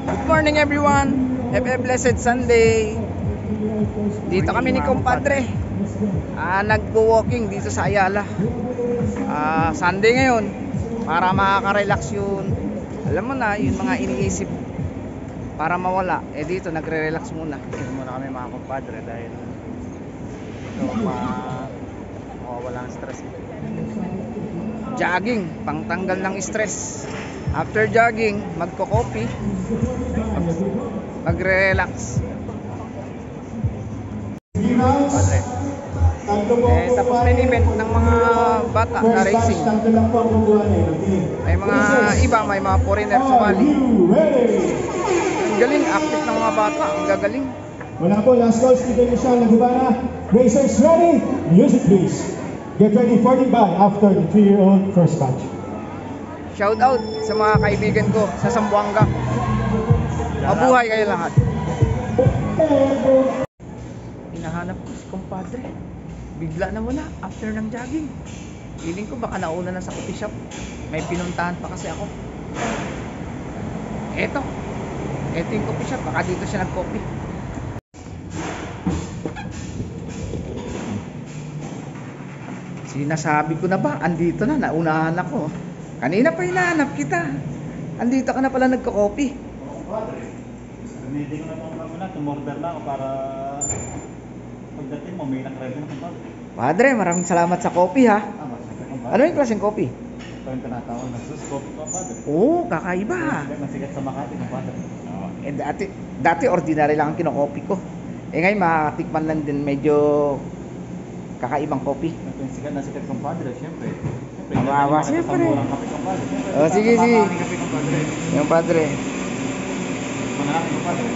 Good morning everyone. Have a blessed Sunday. Dito kami ni kumpadre. Nagwo-walking dito sa Ayala. Sunday ngayon para makaka-relax yun. Alam mo na, yung mga iniisip para mawala. Dito nagre-relax muna. Dito muna kami mga kumpadre dahil ito mawawala ng stress. Jogging, pangtanggal ng stress. After jogging, magko-coffee, magre-relax. Padre. Tapos may event ng mga bata na racing. May mga iba, may mga foreigner sumali. Ang galing, active ng mga bata, ang gagaling. Wala po, last call, Stephen Michelle Nagubana. Racers ready? Music please. Get ready for the bye after the 3-year-old first batch. Shout out sa mga kaibigan ko sa Zamboanga. Mabuhay kayo lahat. Hinahanap ko si kumpadre. Bigla na wala after ng jogging. Feeling ko baka nauna na sa coffee shop. May pinuntahan pa kasi ako. Eto yung coffee shop. Baka dito siya nag-coffee. Sinasabi ko na ba? Andito na, naunahan ako. Kanina pa hinahanap kita. Andito ka na pala nagko-coffee. Meeting ko na mga muna, tumorder na ako para pagdating mo, may nakaready na kumpadre. Padre, maraming salamat sa coffee ha. Ano yung klaseng coffee? Ito yung tinatawag na Zeus Coffee kumpadre. Oo, kakaiba ha. Masigat sa Makati kumpadre. Dati ordinary lang ang kino-coffee ko. Ngayon makatikman lang din medyo kakaibang coffee. Ito yung sigat na sigat kumpadre, syempre. Siyempre. Kape kumpadre. Sige. Kape kumpadre. Yung padre. Manalaki kumpadre.